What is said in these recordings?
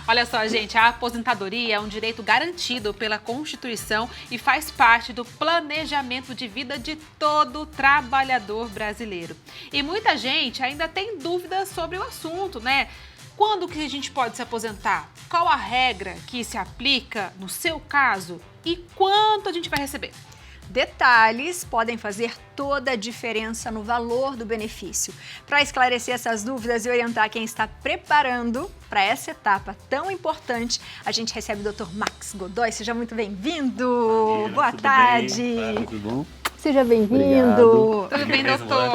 Olha só, gente, a aposentadoria é um direito garantido pela Constituição e faz parte do planejamento de vida de todo trabalhador brasileiro. E muita gente ainda tem dúvidas sobre o assunto, né? Quando que a gente pode se aposentar? Qual a regra que se aplica no seu caso? E quanto a gente vai receber? Detalhes podem fazer toda a diferença no valor do benefício. Para esclarecer essas dúvidas e orientar quem está preparando para essa etapa tão importante, a gente recebe o Dr. Max Godoy. Seja muito bem-vindo. Boa tarde. Tudo bom? Seja bem-vindo. Tudo bem, doutor?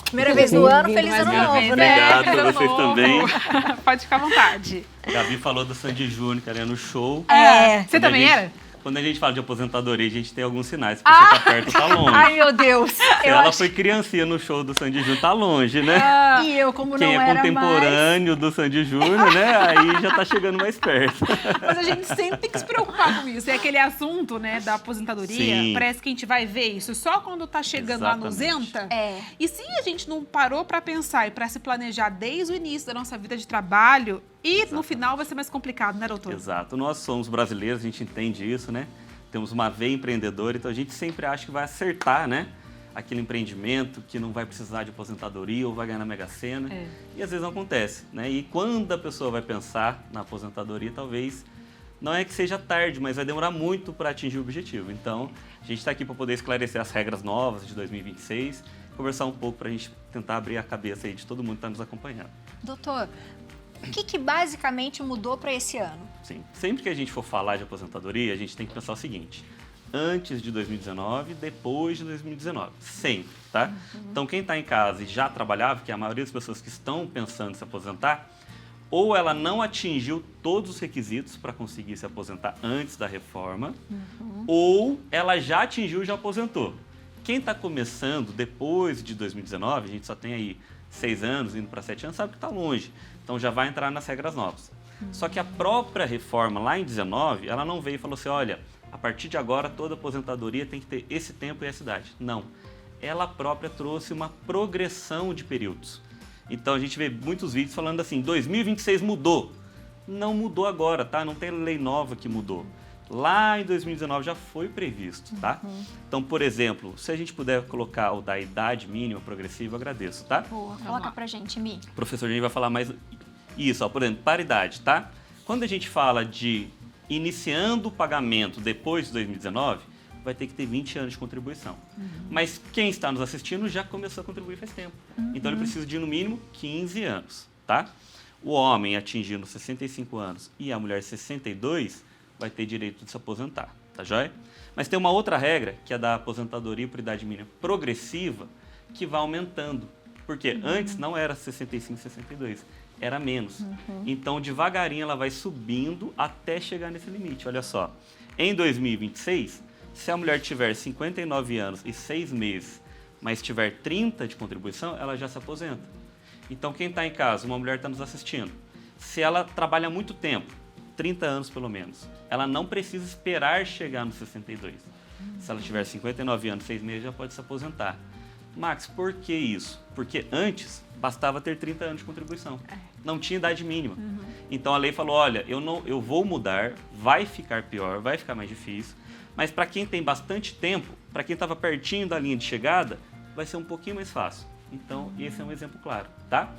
Primeira vez no ano, feliz ano novo, né? Obrigado para vocês também. Pode ficar à vontade. A Gabi falou do Sandy Júnior, que era no show. Você também era? Quando a gente fala de aposentadoria, a gente tem alguns sinais, porque você tá perto ou tá longe. Ai, meu Deus. Se ela foi criancinha no show do Sandy Júnior, tá longe, né? E eu, como Quem não é era contemporâneo do Sandy Júnior, né? Aí já tá chegando mais perto. Mas a gente sempre tem que se preocupar com isso. É aquele assunto, né, da aposentadoria. Sim. Parece que a gente vai ver isso só quando tá chegando lá nos Exatamente. 90. É. E se a gente não parou pra pensar e pra se planejar desde o início da nossa vida de trabalho, e no final vai ser mais complicado, né, doutor? Exato. Nós somos brasileiros, a gente entende isso, né? Temos uma veia empreendedora, então a gente sempre acha que vai acertar, né? Aquele empreendimento que não vai precisar de aposentadoria ou vai ganhar na Mega Sena. E às vezes não acontece, né? E quando a pessoa vai pensar na aposentadoria, talvez não é que seja tarde, mas vai demorar muito para atingir o objetivo. Então, a gente está aqui para poder esclarecer as regras novas de 2026, conversar um pouco para a gente tentar abrir a cabeça aí de todo mundo que está nos acompanhando. Doutor, o que basicamente mudou para esse ano? Sim, sempre que a gente for falar de aposentadoria, a gente tem que pensar o seguinte: antes de 2019, depois de 2019, sempre, tá? Então, quem está em casa e já trabalhava, que é a maioria das pessoas que estão pensando em se aposentar, ou ela não atingiu todos os requisitos para conseguir se aposentar antes da reforma, ou ela já atingiu e já aposentou. Quem está começando depois de 2019, a gente só tem aí 6 anos, indo para 7 anos, sabe que está longe. Então já vai entrar nas regras novas. Só que a própria reforma lá em 19, ela não veio e falou assim, olha, a partir de agora toda aposentadoria tem que ter esse tempo e essa idade. Não. Ela própria trouxe uma progressão de períodos. Então a gente vê muitos vídeos falando assim, 2026 mudou. Não mudou agora, tá? Não tem lei nova que mudou. Lá em 2019 já foi previsto, tá? Então, por exemplo, se a gente puder colocar o da idade mínima progressiva, eu agradeço, tá? Boa, coloca pra gente, Mi. O professor Jenny vai falar mais isso, ó, por exemplo, paridade, tá? Quando a gente fala de iniciando o pagamento depois de 2019, vai ter que ter 20 anos de contribuição. Mas quem está nos assistindo já começou a contribuir faz tempo. Então, ele precisa de, no mínimo, 15 anos, tá? O homem atingindo 65 anos e a mulher 62 vai ter direito de se aposentar, tá joia? Mas tem uma outra regra, que é da aposentadoria por idade mínima progressiva, que vai aumentando. Porque antes não era 65, 62, era menos. Então, devagarinho, ela vai subindo até chegar nesse limite. Olha só, em 2026, se a mulher tiver 59 anos e 6 meses, mas tiver 30 de contribuição, ela já se aposenta. Então, quem está em casa, uma mulher está nos assistindo, se ela trabalha muito tempo, 30 anos pelo menos, ela não precisa esperar chegar nos 62. Se ela tiver 59 anos, 6 meses, já pode se aposentar. Max, por que isso? Porque antes bastava ter 30 anos de contribuição. Não tinha idade mínima. Então a lei falou, olha, eu vou mudar, vai ficar pior, vai ficar mais difícil, mas para quem tem bastante tempo, para quem estava pertinho da linha de chegada, vai ser um pouquinho mais fácil. Então esse é um exemplo claro, tá?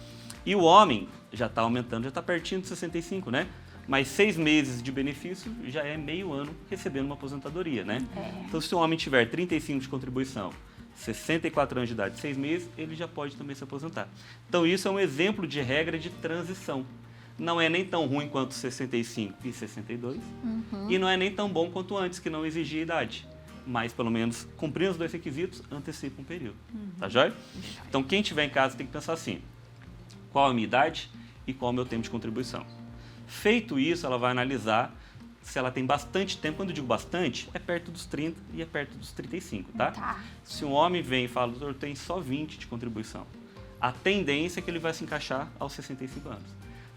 E o homem já está aumentando, já está pertinho de 65, né? Mas 6 meses de benefício já é meio ano recebendo uma aposentadoria, né? Então, se o homem tiver 35 de contribuição, 64 anos de idade, 6 meses, ele já pode também se aposentar. Então, isso é um exemplo de regra de transição. Não é nem tão ruim quanto 65 e 62, e não é nem tão bom quanto antes, que não exigia idade. Mas, pelo menos, cumprindo os 2 requisitos, antecipa um período. Tá joia? Então, quem estiver em casa tem que pensar assim, qual a minha idade e qual o meu tempo de contribuição. Feito isso, ela vai analisar se ela tem bastante tempo. Quando eu digo bastante, é perto dos 30 e é perto dos 35, tá? Se um homem vem e fala, doutor, tem só 20 de contribuição, a tendência é que ele vai se encaixar aos 65 anos.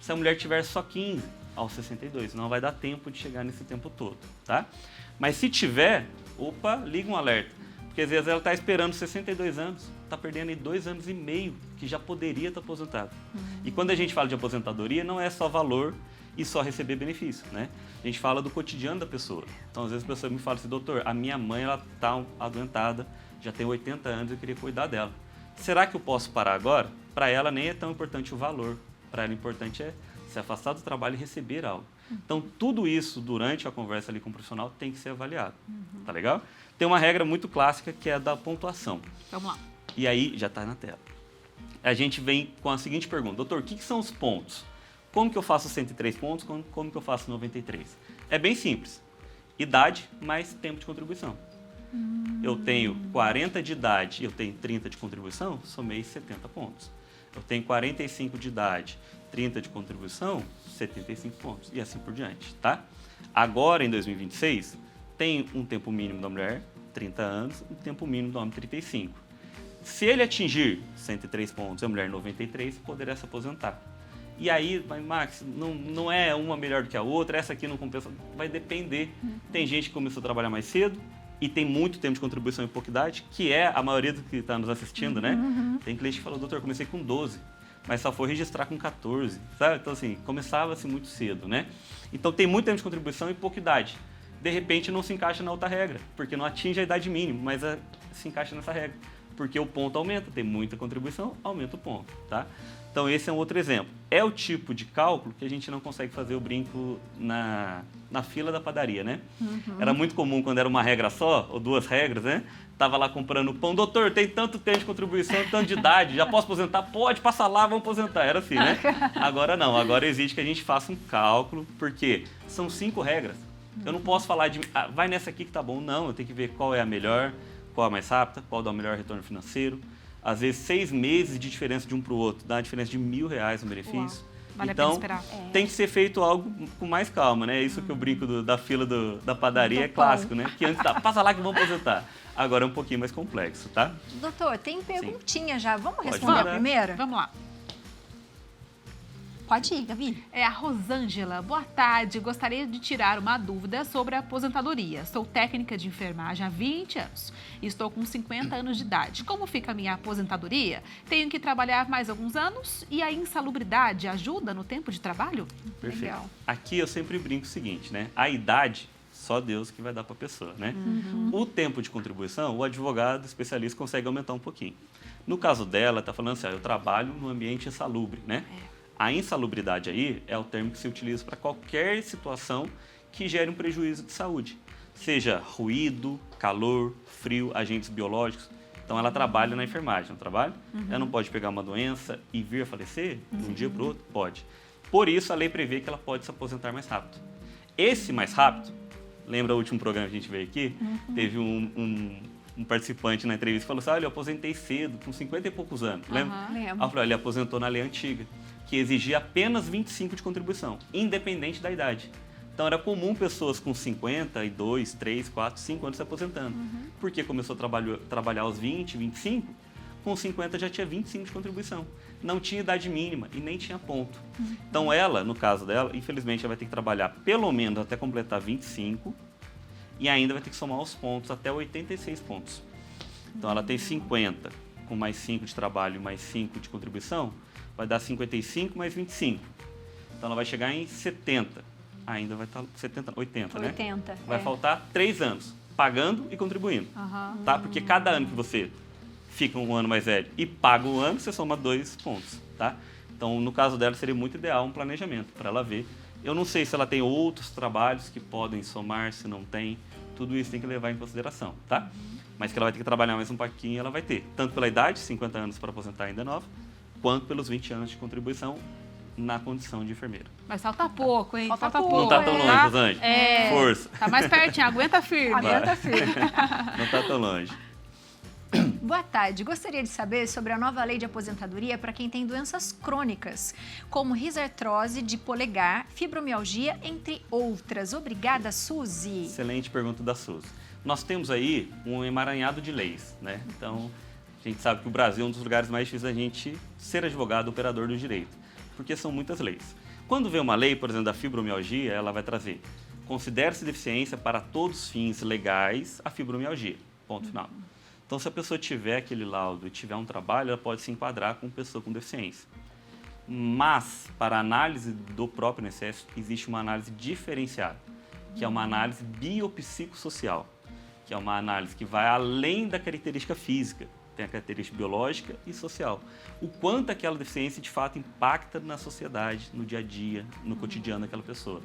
Se a mulher tiver só 15, aos 62, não vai dar tempo de chegar nesse tempo todo, tá? Mas se tiver, opa, liga um alerta. Porque às vezes ela está esperando 62 anos, está perdendo aí 2 anos e meio, que já poderia estar aposentado. E quando a gente fala de aposentadoria, não é só valor e só receber benefício, né? A gente fala do cotidiano da pessoa. Então, às vezes a pessoa me fala assim, doutor, a minha mãe, ela tá adoentada, já tem 80 anos, eu queria cuidar dela. Será que eu posso parar agora? Para ela nem é tão importante o valor. Para ela o importante é se afastar do trabalho e receber algo. Então, tudo isso, durante a conversa ali com o profissional, tem que ser avaliado. Tá legal? Tem uma regra muito clássica que é a da pontuação. Vamos lá. E aí, já está na tela. A gente vem com a seguinte pergunta. Doutor, o que são os pontos? Como que eu faço 103 pontos? Como que eu faço 93? É bem simples. Idade mais tempo de contribuição. Eu tenho 40 de idade e eu tenho 30 de contribuição, somei 70 pontos. Eu tenho 45 de idade, 30 de contribuição, 75 pontos. E assim por diante, tá? Agora, em 2026, tem um tempo mínimo da mulher, 30 anos, e um tempo mínimo do homem, 35. Se ele atingir 103 pontos e a mulher 93, poderá se aposentar. E aí, Max, não é uma melhor do que a outra, essa aqui não compensa, vai depender. Tem gente que começou a trabalhar mais cedo e tem muito tempo de contribuição e pouca idade, que é a maioria do que está nos assistindo, né? Tem cliente que falou, doutor, eu comecei com 12, mas só foi registrar com 14, sabe? Então, assim, começava-se muito cedo, né? Então, tem muito tempo de contribuição e pouca idade. De repente, não se encaixa na outra regra, porque não atinge a idade mínima, mas se encaixa nessa regra. Porque o ponto aumenta, tem muita contribuição, aumenta o ponto, tá? Então, esse é um outro exemplo. É o tipo de cálculo que a gente não consegue fazer o brinco na fila da padaria, né? Era muito comum quando era uma regra só, ou duas regras, né? Tava lá comprando pão, doutor, tem tanto tempo de contribuição, tanto de idade, já posso aposentar? Pode, passa lá, vamos aposentar. Era assim, né? Agora não, agora exige que a gente faça um cálculo, porque são 5 regras. Eu não posso falar de, vai nessa aqui que tá bom. Não, eu tenho que ver qual é a melhor, qual é a mais rápida, qual dá o melhor retorno financeiro. Às vezes, 6 meses de diferença de um para o outro dá uma diferença de R$1.000 no benefício. Uau. Vale então, a pena esperar. Tem que ser feito algo com mais calma, né? Isso que eu brinco da fila da padaria é clássico, né? Que antes passa lá que vamos aposentar. Agora é um pouquinho mais complexo, tá? Doutor, tem perguntinha já. Vamos Pode responder mandar. a primeira? Vamos lá. Pode ir, Gabi. É a Rosângela. Boa tarde. Gostaria de tirar uma dúvida sobre a aposentadoria. Sou técnica de enfermagem há 20 anos. Estou com 50 anos de idade. Como fica a minha aposentadoria? Tenho que trabalhar mais alguns anos? E a insalubridade ajuda no tempo de trabalho? Perfeito. Legal. Aqui eu sempre brinco o seguinte, né? A idade, só Deus que vai dar para a pessoa, né? O tempo de contribuição, o advogado especialista consegue aumentar um pouquinho. No caso dela, está falando assim, eu trabalho no ambiente insalubre, né? A insalubridade aí é o termo que se utiliza para qualquer situação que gere um prejuízo de saúde. Seja ruído, calor, frio, agentes biológicos. Então, ela trabalha na enfermagem, não trabalha? Ela não pode pegar uma doença e vir a falecer de um dia para o outro? Pode. Por isso, a lei prevê que ela pode se aposentar mais rápido. Esse mais rápido, lembra o último programa que a gente veio aqui? Teve um participante na entrevista que falou assim, olha, eu aposentei cedo, com 50 e poucos anos. Lembra? Lembro. Eu falei, ele aposentou na lei antiga, que exigia apenas 25 de contribuição, independente da idade. Então, era comum pessoas com 52, 3, 4, 5 anos se aposentando. Porque começou a trabalhar aos 20, 25, com 50 já tinha 25 de contribuição. Não tinha idade mínima e nem tinha ponto. Então, ela, no caso dela, infelizmente, ela vai ter que trabalhar pelo menos até completar 25 e ainda vai ter que somar os pontos até 86 pontos. Então, ela tem 50 com mais 5 de trabalho e mais 5 de contribuição, vai dar 55 mais 25. Então, ela vai chegar em 70. Ainda vai estar 80, né? 80. Vai faltar 3 anos, pagando e contribuindo. Tá? Porque cada ano que você fica um ano mais velho e paga um ano, você soma 2 pontos. Tá? Então, no caso dela, seria muito ideal um planejamento para ela ver. Eu não sei se ela tem outros trabalhos que podem somar, se não tem. Tudo isso tem que levar em consideração, tá? Mas que ela vai ter que trabalhar mais um pouquinho, ela vai ter. Tanto pela idade, 50 anos para aposentar ainda nova, quanto pelos 20 anos de contribuição na condição de enfermeira. Mas falta pouco, hein? Falta pouco. Não tá tão longe, Tá? Rosângela. É. Força. Tá mais pertinho, aguenta firme. Aguenta firme. Não tá tão longe. Boa tarde. Gostaria de saber sobre a nova lei de aposentadoria para quem tem doenças crônicas, como risartrose de polegar, fibromialgia, entre outras. Obrigada, Suzy. Excelente pergunta da Suzy. Nós temos aí um emaranhado de leis, né? Então, a gente sabe que o Brasil é um dos lugares mais difíceis da gente ser advogado, operador do direito, porque são muitas leis. Quando vem uma lei, por exemplo, da fibromialgia, ela vai trazer: considere-se deficiência para todos os fins legais a fibromialgia. Ponto final. Então, se a pessoa tiver aquele laudo e tiver um trabalho, ela pode se enquadrar como pessoa com deficiência. Mas, para a análise do próprio INSS, existe uma análise diferenciada, que é uma análise biopsicossocial, que é uma análise que vai além da característica física, tem a característica biológica e social. O quanto aquela deficiência, de fato, impacta na sociedade, no dia a dia, no cotidiano daquela pessoa.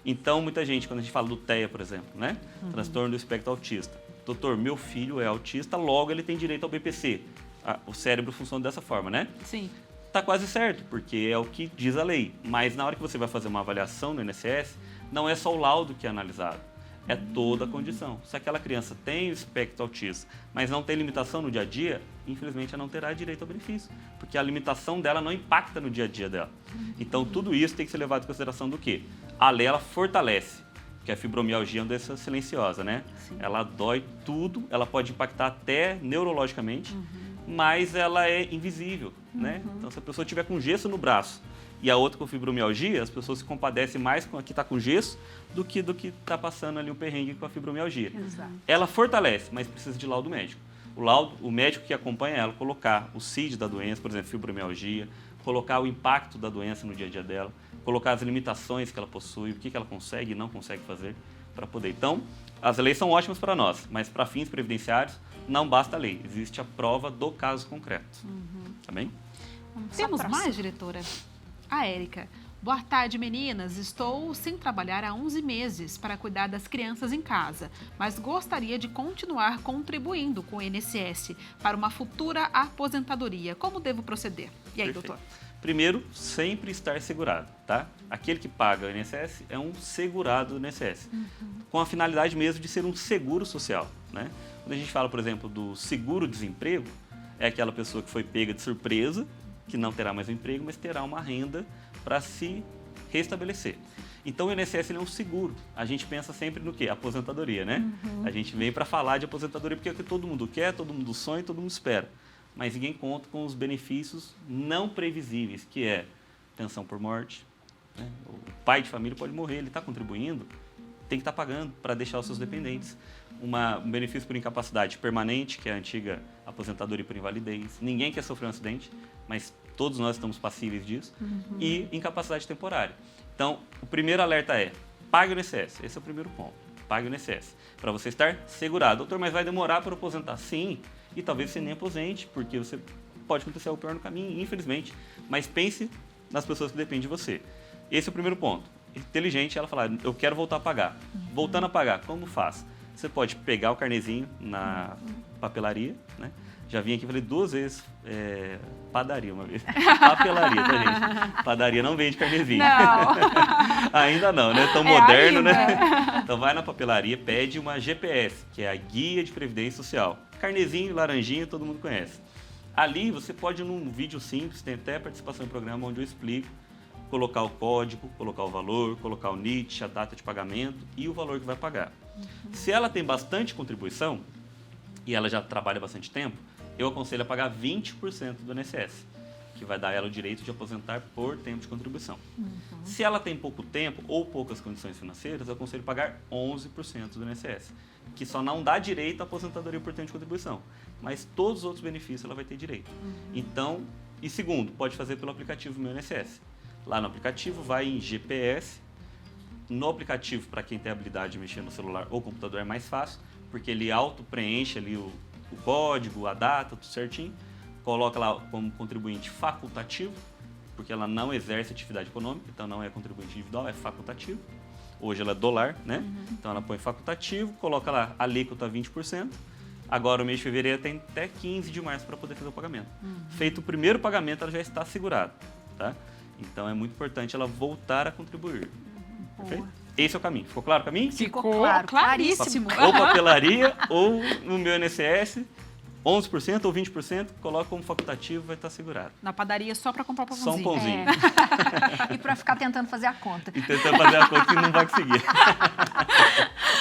Então, muita gente, quando a gente fala do TEA, por exemplo, né? Transtorno do espectro autista. Doutor, meu filho é autista, logo ele tem direito ao BPC. O cérebro funciona dessa forma, né? Sim. Tá quase certo, porque é o que diz a lei. Mas na hora que você vai fazer uma avaliação no INSS, não é só o laudo que é analisado, é toda a condição. Se aquela criança tem o espectro autista, mas não tem limitação no dia a dia, infelizmente ela não terá direito ao benefício, porque a limitação dela não impacta no dia a dia dela. Então tudo isso tem que ser levado em consideração do quê? A lei, ela fortalece, porque a fibromialgia é uma doença silenciosa, né? Sim. Ela dói tudo, ela pode impactar até neurologicamente, mas ela é invisível, né? Então, se a pessoa tiver com gesso no braço e a outra com fibromialgia, as pessoas se compadecem mais com a que está com gesso do que está passando ali o perrengue com a fibromialgia. Exato. Ela fortalece, mas precisa de laudo médico. O médico que acompanha ela, colocar o CID da doença, por exemplo, fibromialgia, colocar o impacto da doença no dia a dia dela, colocar as limitações que ela possui, o que ela consegue e não consegue fazer para poder. Então, as leis são ótimas para nós, mas para fins previdenciários, não basta a lei, existe a prova do caso concreto. Tá bem? Temos mais, diretora? A Érica. Boa tarde, meninas. Estou sem trabalhar há 11 meses para cuidar das crianças em casa, mas gostaria de continuar contribuindo com o INSS para uma futura aposentadoria. Como devo proceder? E aí, Perfeito. doutor? Primeiro, sempre estar segurado, tá? Aquele que paga o INSS é um segurado do INSS, com a finalidade mesmo de ser um seguro social, né? Quando a gente fala, por exemplo, do seguro-desemprego, é aquela pessoa que foi pega de surpresa, que não terá mais um emprego, mas terá uma renda para se restabelecer. Então, o INSS ele é um seguro. A gente pensa sempre no quê? Aposentadoria, né? A gente vem para falar de aposentadoria porque é o que todo mundo quer, todo mundo sonha, todo mundo espera. Mas ninguém conta com os benefícios não previsíveis, que é pensão por morte, né? O pai de família pode morrer, ele está contribuindo, tem que estar pagando para deixar os seus dependentes. Um benefício por incapacidade permanente, que é a antiga aposentadoria por invalidez. Ninguém quer sofrer um acidente, mas todos nós estamos passíveis disso. E incapacidade temporária. Então, o primeiro alerta é, pague o INSS. Esse é o primeiro ponto. Pague o INSS. Para você estar segurado. Doutor, mas vai demorar para aposentar? Sim. E talvez você nem aposente, porque você pode acontecer algo pior no caminho, infelizmente. Mas pense nas pessoas que dependem de você. Esse é o primeiro ponto. Inteligente ela falar, eu quero voltar a pagar. Voltando a pagar, como faz? Você pode pegar o carnezinho na papelaria, né? Já vim aqui e falei 2 vezes padaria uma vez. Papelaria, tá, gente? Padaria não vende carnezinho. Não. Ainda não, né? Tão moderno, né? Então vai na papelaria, pede uma GPS, que é a Guia de Previdência Social. Carnezinho, laranjinha, todo mundo conhece. Ali você pode, num vídeo simples, tem até participação no programa onde eu explico, colocar o código, colocar o valor, colocar o NIT, a data de pagamento e o valor que vai pagar. Se ela tem bastante contribuição e ela já trabalha bastante tempo, eu aconselho a pagar 20% do INSS, que vai dar ela o direito de aposentar por tempo de contribuição. Se ela tem pouco tempo ou poucas condições financeiras, eu aconselho a pagar 11% do INSS, que só não dá direito à aposentadoria por tempo de contribuição, mas todos os outros benefícios ela vai ter direito. Então, e segundo, pode fazer pelo aplicativo Meu INSS. Lá no aplicativo, vai em GPS. No aplicativo, para quem tem a habilidade de mexer no celular ou computador, é mais fácil, porque ele auto-preenche ali o código, a data, tudo certinho. Coloca lá como contribuinte facultativo, porque ela não exerce atividade econômica, então não é contribuinte individual, é facultativo. Hoje ela é dólar, né? Então ela põe facultativo, coloca lá a alíquota 20%. Agora o mês de fevereiro tem até 15 de março para poder fazer o pagamento. Feito o primeiro pagamento, ela já está segurada, tá? Então é muito importante ela voltar a contribuir. Perfeito? Esse é o caminho. Ficou claro para mim? Ficou claro, claríssimo. Ou papelaria, ou no meu INSS, 11% ou 20%, coloca como facultativo, vai estar segurado. Na padaria só para comprar o pãozinho. Só um pãozinho. E para ficar tentando fazer a conta. E tentando fazer a conta que não vai conseguir.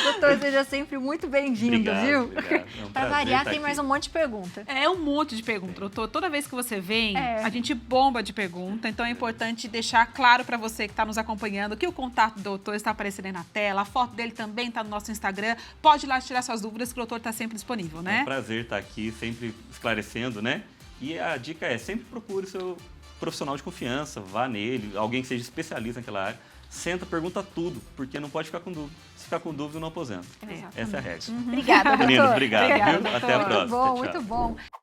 Doutor, seja sempre muito bem-vindo, Obrigado, viu? obrigado. É um Para prazer variar, estar tem aqui. mais um monte de pergunta. É um monte de pergunta, doutor. Toda vez que você vem, a gente bomba de pergunta. Então é importante deixar claro para você que está nos acompanhando que o contato do doutor está aparecendo aí na tela. A foto dele também está no nosso Instagram. Pode ir lá tirar suas dúvidas que o doutor está sempre disponível, né? É um prazer estar aqui, sempre esclarecendo, né? E a dica é, sempre procure profissional de confiança, vá nele, alguém que seja especialista naquela área, senta, pergunta tudo, porque não pode ficar com dúvida. Se ficar com dúvida, não aposenta. Essa é a regra. Obrigada, doutor. Meninos, obrigado. Obrigada, Viu? Até a doutor. próxima. Muito bom, Tchau. muito bom.